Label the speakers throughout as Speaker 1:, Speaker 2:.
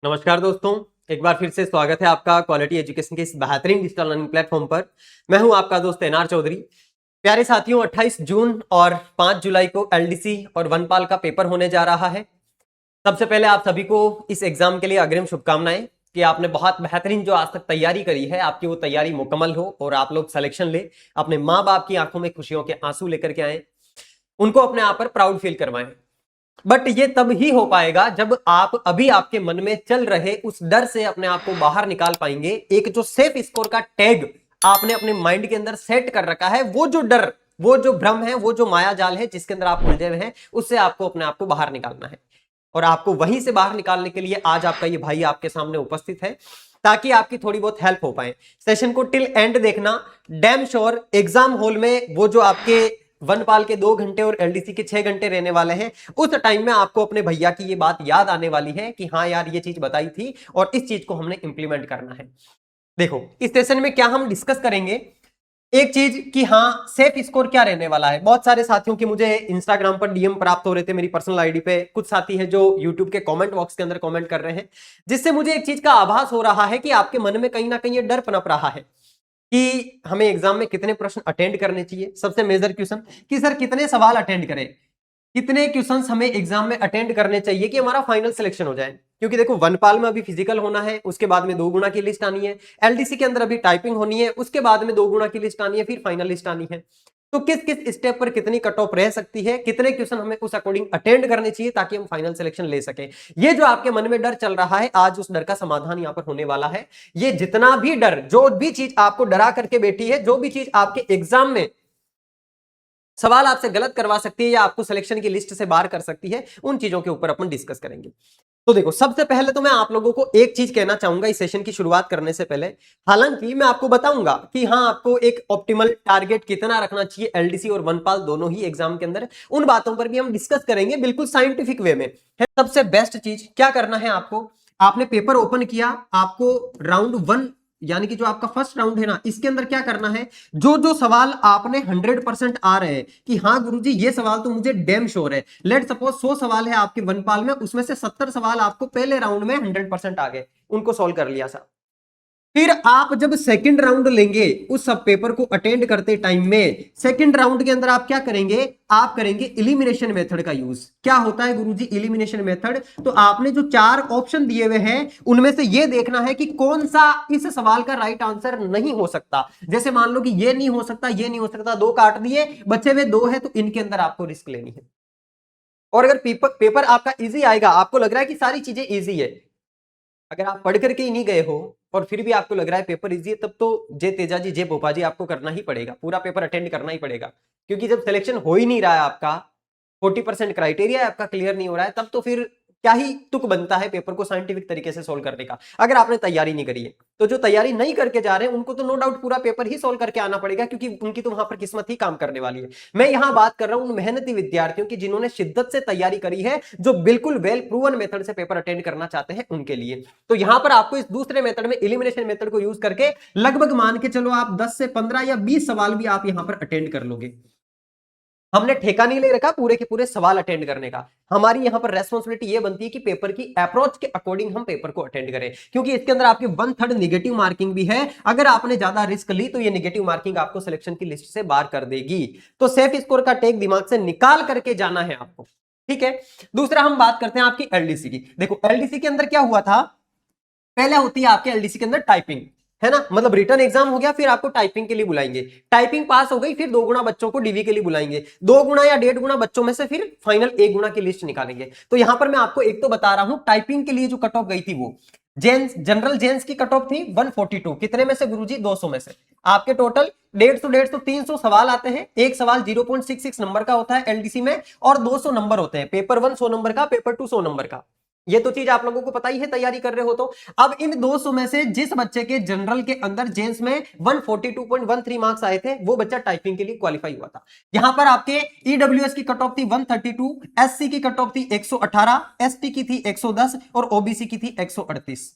Speaker 1: नमस्कार दोस्तों, एक बार फिर से स्वागत है आपका क्वालिटी एजुकेशन के इस बेहतरीन डिजिटल लर्निंग प्लेटफॉर्म पर। मैं हूं आपका दोस्त एनआर चौधरी। प्यारे साथियों, 28 जून और 5 जुलाई को एलडीसी और वनपाल का पेपर होने जा रहा है। सबसे पहले आप सभी को इस एग्जाम के लिए अग्रिम शुभकामनाएं कि आपने बहुत बेहतरीन जो आज तक तैयारी करी है, आपकी वो तैयारी मुकम्मल हो और आप लोग सिलेक्शन ले, अपने माँ बाप की आंखों में खुशियों के आंसू लेकर के आए, उनको अपने आप पर प्राउड फील करवाएं। बट ये तब ही हो पाएगा जब आप अभी आपके मन में चल रहे उस डर से अपने आप को बाहर निकाल पाएंगे। एक जो सेफ स्कोर का टैग आपने अपने माइंड के अंदर सेट कर रखा है, वो जो डर, वो जो भ्रम है, वो जो माया जाल है जिसके अंदर आप उलझे हुए हैं, उससे आपको अपने आप को बाहर निकालना है। और आपको वहीं से बाहर निकालने के लिए आज आपका ये भाई आपके सामने उपस्थित है, ताकि आपकी थोड़ी बहुत हेल्प हो पाए। सेशन को टिल एंड देखना। डैम श्योर एग्जाम हॉल में वो जो आपके वनपाल के 2 घंटे और एलडीसी के 6 घंटे रहने वाले हैं, उस टाइम में आपको अपने भैया की ये बात याद आने वाली है कि हाँ यार, ये चीज बताई थी और इस चीज को हमने इंप्लीमेंट करना है। देखो, इस सेशन में क्या हम डिस्कस करेंगे, एक चीज कि हाँ सेफ स्कोर क्या रहने वाला है। बहुत सारे साथियों के मुझे इंस्टाग्राम पर डीएम प्राप्त हो रहे थे, मेरी पर्सनल आईडी पे। कुछ साथी हैं जो यूट्यूब के कमेंट बॉक्स के अंदर कमेंट कर रहे हैं, जिससे मुझे एक चीज का आभास हो रहा है कि आपके मन में कहीं ना कहीं ये डर पनप रहा है कि हमें एग्जाम में कितने प्रश्न अटेंड करने चाहिए। सबसे मेजर क्वेश्चन कि सर कितने सवाल अटेंड करें, कितने क्वेश्चंस हमें एग्जाम में अटेंड करने चाहिए कि हमारा फाइनल सिलेक्शन हो जाए। क्योंकि देखो, वनपाल में अभी फिजिकल होना है, उसके बाद में 2 गुना की लिस्ट आनी है। एलडीसी के अंदर अभी टाइपिंग होनी है, उसके बाद में 2 गुना की लिस्ट आनी है, फिर फाइनल लिस्ट आनी है। तो किस किस स्टेप पर कितनी कट ऑफ रह सकती है, कितने क्वेश्चन हमें उस अकॉर्डिंग अटेंड करने चाहिए ताकि हम फाइनल सिलेक्शन ले सके। ये जो आपके मन में डर चल रहा है, आज उस डर का समाधान यहां पर होने वाला है। ये जितना भी डर, जो भी चीज आपको डरा करके बैठी है, जो भी चीज आपके एग्जाम में सवाल आपसे गलत करवा सकती है या आपको सिलेक्शन की लिस्ट से बाहर कर सकती है, उन चीजों के ऊपर अपन डिस्कस करेंगे। तो देखो, सबसे पहले तो मैं आप लोगों को एक चीज कहना चाहूंगा इस सेशन की शुरुआत करने से पहले। हालांकि मैं आपको बताऊंगा कि हाँ, आपको एक ऑप्टिमल टारगेट कितना रखना चाहिए एलडीसी और वनपाल दोनों ही एग्जाम के अंदर, उन बातों पर भी हम डिस्कस करेंगे बिल्कुल साइंटिफिक वे में। है सबसे बेस्ट चीज क्या करना है आपको, आपने पेपर ओपन किया, आपको राउंड 1 यानी कि जो आपका फर्स्ट राउंड है ना, इसके अंदर क्या करना है, जो जो सवाल आपने 100% आ रहे हैं कि हाँ गुरुजी ये सवाल तो मुझे डैम श्योर है। लेट सपोज 100 सवाल है आपके वनपाल में, उसमें से 70 सवाल आपको पहले राउंड में 100% आ गए, उनको सॉल्व कर लिया सर। फिर आप जब सेकंड राउंड लेंगे, उस सब पेपर को अटेंड करते टाइम में सेकंड राउंड के अंदर आप क्या करेंगे, आप करेंगे इलिमिनेशन मेथड का यूज। क्या होता है गुरुजी इलिमिनेशन मेथड? तो आपने जो 4 ऑप्शन दिए हुए हैं, उनमें से ये देखना है कि कौन सा इस सवाल का राइट आंसर नहीं हो सकता। जैसे मान लो कि ये नहीं हो सकता, ये नहीं हो सकता, 2 काट दिए, बचे हुए 2 है, तो इनके अंदर आपको रिस्क लेनी है। और अगर पेपर आपका इजी आएगा, आपको लग रहा है कि सारी चीजें इजी है, अगर आप पढ़ करके ही नहीं गए हो और फिर भी आपको लग रहा है पेपर इजी है, तब तो जे तेजा जी, जे भोपा जी, आपको करना ही पड़ेगा, पूरा पेपर अटेंड करना ही पड़ेगा। क्योंकि जब सिलेक्शन हो ही नहीं रहा है आपका, 40% क्राइटेरिया आपका क्लियर नहीं हो रहा है, तब तो फिर क्या ही तुक बनता है पेपर को साइंटिफिक तरीके से सोल्व करने का, अगर आपने तैयारी नहीं करी है। तो जो तैयारी नहीं करके जा रहे हैं, उनको तो नो डाउट पूरा पेपर ही सोल्व करके आना पड़ेगा, क्योंकि उनकी तो वहां पर किस्मत ही काम करने वाली है। मैं यहां बात कर रहा हूं उन मेहनती विद्यार्थियों की जिन्होंने शिद्दत से तैयारी करी है, जो बिल्कुल वेल प्रूवन मेथड से पेपर अटेंड करना चाहते हैं, उनके लिए। तो यहां पर आपको इस दूसरे मेथड में, एलिमिनेशन मेथड को यूज करके, लगभग मान के चलो आप 10 से 15 या 20 सवाल भी आप यहां पर अटेंड कर लोगे। हमने ठेका नहीं ले रखा पूरे के पूरे सवाल अटेंड करने का। हमारी यहां पर रेस्पॉन्सिबिलिटी ये बनती है कि पेपर की अप्रोच के अकॉर्डिंग हम पेपर को अटेंड करें, क्योंकि इसके अंदर आपकी 1/3 नेगेटिव मार्किंग भी है। अगर आपने ज्यादा रिस्क ली तो ये नेगेटिव मार्किंग आपको सिलेक्शन की लिस्ट से बाहर कर देगी। तो सेफ स्कोर का टेक दिमाग से निकाल करके जाना है आपको, ठीक है। दूसरा हम बात करते हैं आपकी एलडीसी की। देखो, एलडीसी के अंदर क्या हुआ था, पहले होती है आपके एलडीसी के अंदर टाइपिंग, है ना, मतलब रिटर्न एग्जाम हो गया, फिर आपको टाइपिंग के लिए बुलाएंगे। टाइपिंग पास हो गई, फिर 2 गुना बच्चों को डीवी के लिए बुलाएंगे। 2 गुना या 1.5 गुना बच्चों में से फिर फाइनल 1 गुना की लिस्ट निकालेंगे। तो यहां पर मैं आपको एक तो बता रहा हूं, टाइपिंग के लिए जो कट ऑफ गई थी, वो जेन्स जनरल जेन्स की कट ऑफ थी 142। कितने में से गुरुजी? 200 में से। आपके टोटल 150 300 सवाल आते हैं। एक सवाल 0.66 नंबर का होता है एलडीसी में, और 200 नंबर होते हैं। पेपर 1 100 नंबर का, पेपर 2 100 नंबर का। ये तो चीज आप लोगों को पता ही है, तैयारी कर रहे हो तो। अब इन 200 में से जिस बच्चे के जनरल के अंदर जेन्स में 142.13 मार्क्स आए थे, वो बच्चा टाइपिंग के लिए क्वालिफाई हुआ था। यहां पर आपके ईडब्ल्यूएस की कट ऑफ थी 132, एससी की कट ऑफ थी 118, एसटी की थी 110 और ओबीसी की थी 138।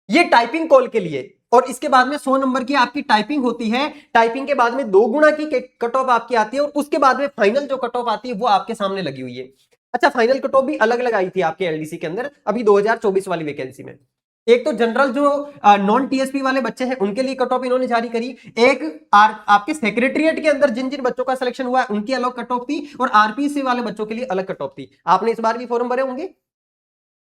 Speaker 1: ये टाइपिंग कॉल के लिए। और इसके बाद में 100 नंबर की आपकी टाइपिंग होती है। टाइपिंग के बाद में 2 गुना की कट ऑफ आपकी आती है, और उसके बाद में फाइनल जो कट ऑफ आती है वो आपके सामने लगी हुई है। अच्छा, फाइनल कट ऑफ भी अलग अलग आई थी आपके एलडीसी के अंदर अभी 2024 वाली वैकेंसी में। एक तो जनरल जो नॉन टीएसपी वाले बच्चे हैं उनके लिए कट ऑफ इन्होंने जारी करी, एक आपके सेक्रेटरीट के अंदर जिन जिन बच्चों का सिलेक्शन हुआ है उनकी अलग कट ऑफ थी, और आरपीएससी वाले बच्चों के लिए अलग कट ऑफ थी। आपने इस बार भी फॉर्म भरे होंगे।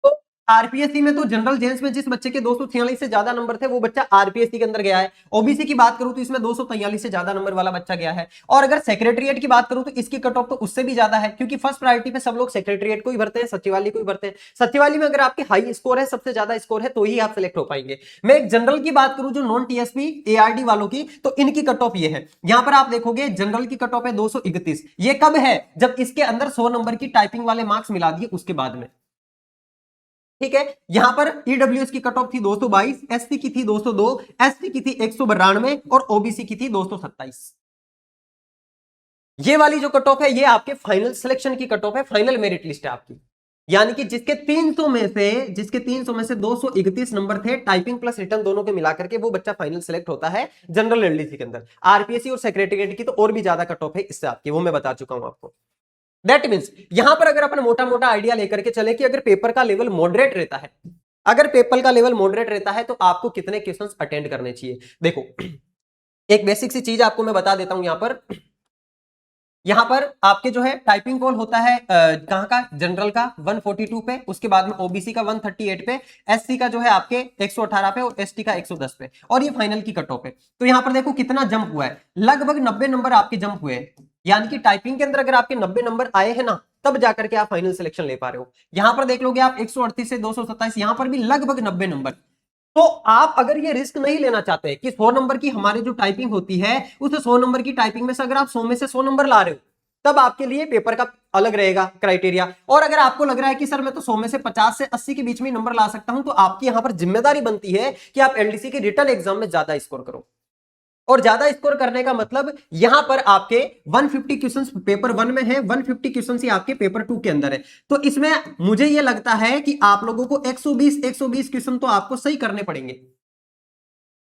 Speaker 1: तो आरपीएससी में तो जनरल जेंट्स में जिस बच्चे के 246 से ज्यादा नंबर थे वो बच्चा आरपीएससी के अंदर गया है। ओबीसी की बात करूं तो इसमें 243 से ज्यादा नंबर वाला बच्चा गया है। और अगर सेक्रेटरीट की बात करूं तो इसकी कट ऑफ तो उससे भी ज्यादा है, क्योंकि फर्स्ट प्रायोरिटी पे सब लोग सेक्रेटरीट को ही भरते हैं, सचिवालय को ही भरते हैं। सचिवालय में अगर आपके हाई स्कोर है, सबसे ज्यादा स्कोर है, तो ही आप सिलेक्ट हो पाएंगे। मैं एक जनरल की बात करूं जो नॉन टीएसपी एआरडी वालों की, तो इनकी कट ऑफ ये है। यहां पर आप देखोगे जनरल की कट ऑफ है 231। ये कब है? जब इसके अंदर 100 नंबर की टाइपिंग वाले मार्क्स मिला दिए उसके बाद में। ठीक है, यहां पर ईडब्ल्यूएस की कट ऑफ थी 222, एससी की थी 202, एसटी की थी 192 और ओबीसी की थी 227। ये वाली जो कट ऑफ है ये आपके फाइनल सिलेक्शन की कट ऑफ है, फाइनल मेरिट लिस्ट है आपकी। यानी कि जिसके 300 में से 231 नंबर थे टाइपिंग प्लस रिटर्न दोनों के मिलाकर के, वो बच्चा फाइनल सिलेक्ट होता है जनरल एलडीसी के अंदर। आरपीएससी और सेक्रेटरीट की तो और भी ज्यादा कट ऑफ है इससे आपकी, वो मैं बता चुका हूं आपको। दैट मीन्स यहां पर अगर अपन मोटा मोटा आइडिया लेकर के चले कि अगर पेपर का लेवल मॉडरेट रहता है, अगर पेपर का लेवल मॉडरेट रहता है तो आपको कितने क्वेश्चंस अटेंड करने चाहिए। देखो एक बेसिक सी चीज आपको मैं बता देता हूं। यहां पर आपके जो है टाइपिंग कॉल होता है कहां का? जनरल का 142 पे, उसके बाद में ओबीसी का 138 पे, एससी का जो है आपके 118 पे और एसटी का 110 पे, और ये फाइनल की कट ऑफ है। तो यहां पर देखो कितना जंप हुआ है, लगभग 90 नंबर आपके जंप हुए हैं। यानी कि टाइपिंग के अंदर अगर आपके 90 नंबर आए हैं ना, तब जाकर के आप फाइनल सिलेक्शन ले पा रहे हो। यहां पर देख लोगे आप 138 से 227, यहां पर भी लगभग 90 नंबर। तो आप अगर ये रिस्क नहीं लेना चाहते कि 100 नंबर की हमारी जो टाइपिंग होती है, उस 100 नंबर की टाइपिंग में से अगर आप 100 में से 100 नंबर ला रहे हो, तब आपके लिए पेपर का अलग रहेगा क्राइटेरिया। और अगर आपको लग रहा है कि सर मैं तो 100 में से 50 से 80 के बीच में नंबर ला सकता हूं, तो आपकी यहां पर जिम्मेदारी बनती है कि आप एलडीसी के रिटन एग्जाम में ज्यादा स्कोर करो। और ज्यादा स्कोर करने का मतलब यहां पर आपके 150 क्वेश्चंस पेपर 1 में है, 150 क्वेश्चंस ही आपके पेपर 2 के अंदर है। तो इसमें मुझे यह लगता है कि आप लोगों को 120 क्वेश्चन तो आपको सही करने पड़ेंगे।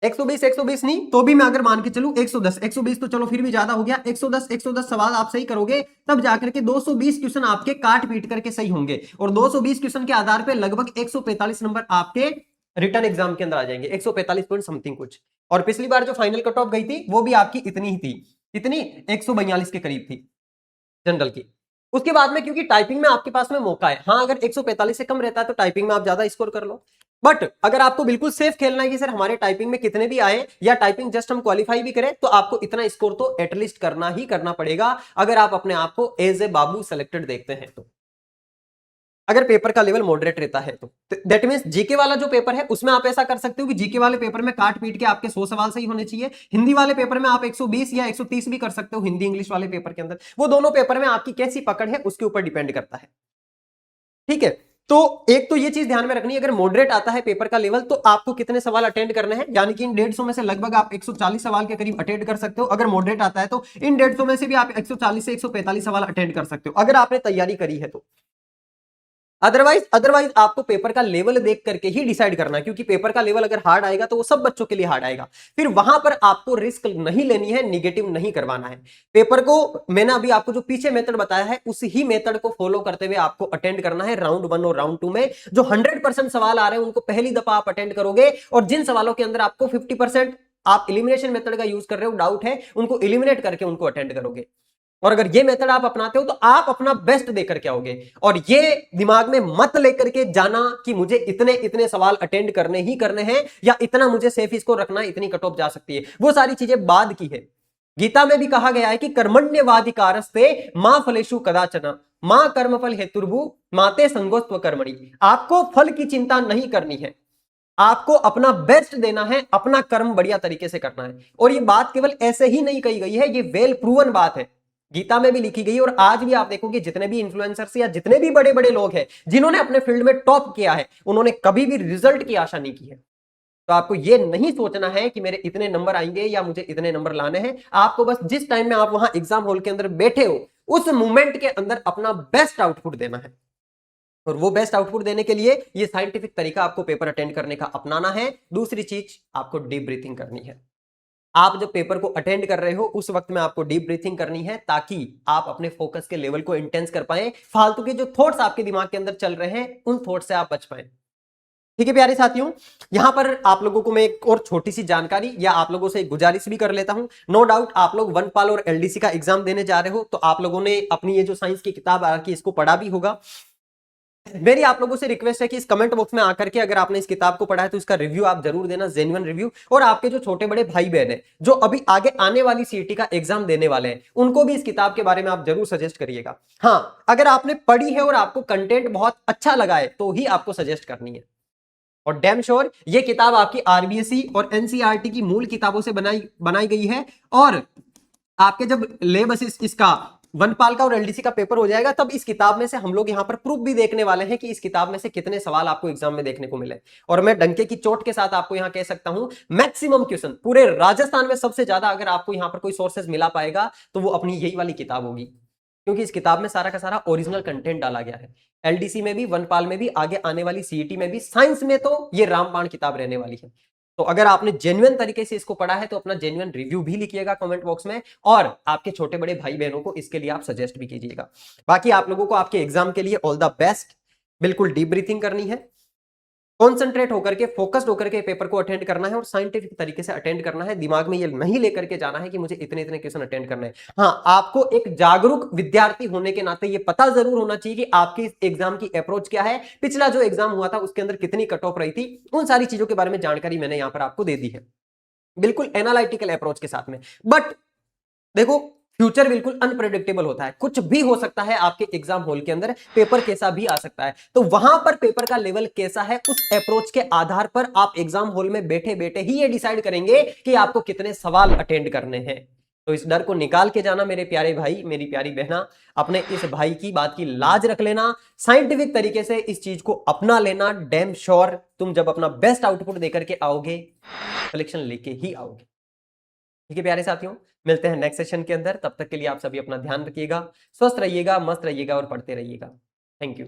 Speaker 1: 120 नहीं तो भी मैं अगर मान के चलूं 120 तो चलो फिर भी ज्यादा हो गया। 110 सवाल आप सही करोगे, तब जाकर के 220 क्वेश्चन आपके काट पीट करके सही होंगे, और 220 क्वेश्चन के आधार पे लगभग 145 नंबर आपके रिटर्न एग्जाम के अंदर आ जाएंगे, 145 पॉइंट समथिंग कुछ। और पिछली बार जो फाइनल कट ऑफ गई थी वो भी आपकी इतनी ही थी, इतनी 142 के करीब थी जनरल की। उसके बाद में क्योंकि टाइपिंग में आपके पास में मौका है, हाँ अगर 145 से कम रहता है तो टाइपिंग में आप ज्यादा स्कोर कर लो। बट अगर आपको बिल्कुल सेफ खेलना है कि सर हमारे टाइपिंग में कितने भी आए या टाइपिंग जस्ट हम क्वालिफाई भी करें, तो आपको इतना स्कोर तो एटलीस्ट करना ही करना पड़ेगा, अगर आप अपने आप को एज ए बाबू सेलेक्टेड देखते हैं तो। अगर पेपर का लेवल मॉडरेट रहता है तो दैट मींस जीके वाला जो पेपर है उसमें आप ऐसा कर सकते हो कि जीके वाले पेपर में काट पीट के आपके 100 सवाल सही होने चाहिए। हिंदी वाले पेपर में आप 120 या 130 भी कर सकते हो, हिंदी इंग्लिश वाले पेपर के अंदर। वो दोनों पेपर में आपकी कैसी पकड़ है उसके ऊपर डिपेंड करता है। ठीक है, तो एक तो ये चीज ध्यान में रखनी है, अगर मॉडरेट आता है पेपर का लेवल तो आपको कितने सवाल अटेंड करने हैं, यानी कि इन 150 में से लगभग आप 140 सवाल के करीब अटेंड कर सकते हो। अगर मॉडरेट आता है तो इन 150 में से भी आप 140 से 145 सवाल अटेंड कर सकते हो, अगर आपने तैयारी करी है तो। अदरवाइज आपको पेपर का लेवल देख करके ही डिसाइड करना है, क्योंकि पेपर का लेवल अगर हार्ड आएगा तो वो सब बच्चों के लिए हार्ड आएगा। फिर वहां पर आपको रिस्क नहीं लेनी है, निगेटिव नहीं करवाना है। पेपर को मैंने अभी आपको जो पीछे मेथड बताया है उस ही मेथड को फॉलो करते हुए आपको अटेंड करना है। राउंड 1 और राउंड 2 में जो 100% सवाल आ रहे हैं उनको पहली दफा आप अटेंड करोगे, और जिन सवालों के अंदर आपको 50% आप एलिमिनेशन मेथड का यूज कर रहे हो, डाउट है, उनको एलिमिनेट करके उनको अटेंड करोगे। और अगर ये मेथड आप अपनाते हो तो आप अपना बेस्ट देकर के आओगे। और ये दिमाग में मत लेकर के जाना कि मुझे इतने इतने सवाल अटेंड करने ही करने हैं, या इतना मुझे सेफ स्कोर रखना है, इतनी कट ऑफ जा सकती है, वो सारी चीजें बाद की है। गीता में भी कहा गया है कि कर्मण्यवाधिकारस्ते मां फलेषु कदाचन मां कर्मफल हेतुर्भु माते संगोस्त्व कर्मणि। आपको फल की चिंता नहीं करनी है, आपको अपना बेस्ट देना है, अपना कर्म बढ़िया तरीके से करना है। और ये बात केवल ऐसे ही नहीं कही गई है, ये वेल प्रूवन बात है, गीता में भी लिखी गई। और आज भी आप देखोगे जितने भी इन्फ्लुएंसर्स या जितने भी बड़े बड़े लोग हैं जिन्होंने अपने फील्ड में टॉप किया है, उन्होंने कभी भी रिजल्ट की आशा नहीं की है। तो आपको ये नहीं सोचना है कि मेरे इतने नंबर आएंगे या मुझे इतने नंबर लाने हैं। आपको बस जिस टाइम में आप वहां एग्जाम हॉल के अंदर बैठे हो उस मोमेंट के अंदर अपना बेस्ट आउटपुट देना है। और वो बेस्ट आउटपुट देने के लिए ये साइंटिफिक तरीका आपको पेपर अटेंड करने का अपनाना है। दूसरी चीज, आपको डीप ब्रीथिंग करनी है। आप जब पेपर को अटेंड कर रहे हो उस वक्त में आपको डीप ब्रीथिंग करनी है, ताकि आप अपने फोकस के लेवल को इंटेंस कर पाए, फालतू के जो थॉट्स आपके दिमाग के अंदर चल रहे हैं उन थॉट्स से आप बच पाए। ठीक है प्यारे साथियों, यहां पर आप लोगों को मैं एक और छोटी सी जानकारी या आप लोगों से एक गुजारिश भी कर लेता हूं। नो डाउट आप लोग वनपाल और एलडीसी का एग्जाम देने जा रहे हो, तो आप लोगों ने अपनी ये जो साइंस की किताब आ रखी है इसको पढ़ा भी होगा। मेरी आप लोगों से रिक्वेस्ट है कि इस कमेंट बॉक्स में आकर के अगर आपने इस किताब को पढ़ा है तो इसका रिव्यू आप जरूर देना, जेन्युइन रिव्यू। और आपके जो छोटे बड़े भाई बहन हैं जो अभी आगे आने वाली सीईटी का एग्जाम देने वाले हैं, उनको भी इस किताब के बारे में आप जरूर सजेस्ट करिएगा। हाँ, अगर आपने पढ़ी है और आपको कंटेंट बहुत अच्छा लगा है तो ही आपको सजेस्ट करनी है। और डैम श्योर ये किताब आपकी आरबीएसई और एनसीईआरटी की मूल किताबों से बनाई गई है। और आपके जब लेब इसका वनपाल का और एलडीसी का पेपर हो जाएगा, तब इस किताब में से हम लोग यहां पर प्रूफ भी देखने वाले हैं कि इस किताब में से कितने सवाल आपको एग्जाम में देखने को मिले। और मैं डंके की चोट के साथ आपको यहां कह सकता हूं, मैक्सिमम क्वेश्चन पूरे राजस्थान में सबसे ज्यादा अगर आपको यहां पर कोई सोर्सेज मिला पाएगा तो वो अपनी यही वाली किताब होगी, क्योंकि इस किताब में सारा का सारा ओरिजिनल कंटेंट डाला गया है। एलडीसी में भी, वनपाल में भी, आगे आने वाली सीईटी में भी, साइंस में तो ये रामबाण किताब रहने वाली है। तो अगर आपने जेन्युइन तरीके से इसको पढ़ा है तो अपना जेन्युइन रिव्यू भी लिखिएगा कमेंट बॉक्स में, और आपके छोटे बड़े भाई बहनों को इसके लिए आप सजेस्ट भी कीजिएगा। बाकी आप लोगों को आपके एग्जाम के लिए ऑल द बेस्ट। बिल्कुल डीप ब्रीथिंग करनी है, कॉन्सेंट्रेट होकर के, फोकस्ड होकर के पेपर को अटेंड करना है और साइंटिफिक तरीके से अटेंड करना है। दिमाग में ये नहीं लेकर के जाना है कि मुझे इतने इतने क्वेश्चन अटेंड करने हैं। हाँ, आपको एक जागरूक विद्यार्थी होने के नाते ये पता जरूर होना चाहिए कि आपकी एग्जाम की अप्रोच क्या है, पिछला जो एग्जाम हुआ था उसके अंदर कितनी कट ऑफ रही थी, उन सारी चीजों के बारे में जानकारी मैंने यहां पर आपको दे दी है, बिल्कुल एनालिटिकल अप्रोच के साथ में। बट देखो, फ्यूचर बिल्कुल अनप्रेडिक्टेबल होता है, कुछ भी हो सकता है आपके एग्जाम हॉल के अंदर, पेपर कैसा भी आ सकता है। तो वहां पर पेपर का लेवल कैसा है, उस अप्रोच के आधार पर आप एग्जाम हॉल में बैठे बैठे ही ये डिसाइड करेंगे कि आपको कितने सवाल अटेंड करने हैं। तो इस डर को निकाल के जाना मेरे प्यारे भाई, मेरी प्यारी बहना, अपने इस भाई की बात की लाज रख लेना, साइंटिफिक तरीके से इस चीज को अपना लेना। डैम श्योर तुम जब अपना बेस्ट आउटपुट देकर के आओगे, कलेक्शन लेके ही आओगे। ठीक है प्यारे साथियों, मिलते हैं नेक्स्ट सेशन के अंदर। तब तक के लिए आप सभी अपना ध्यान रखिएगा, स्वस्थ रहिएगा, मस्त रहिएगा और पढ़ते रहिएगा। Thank you.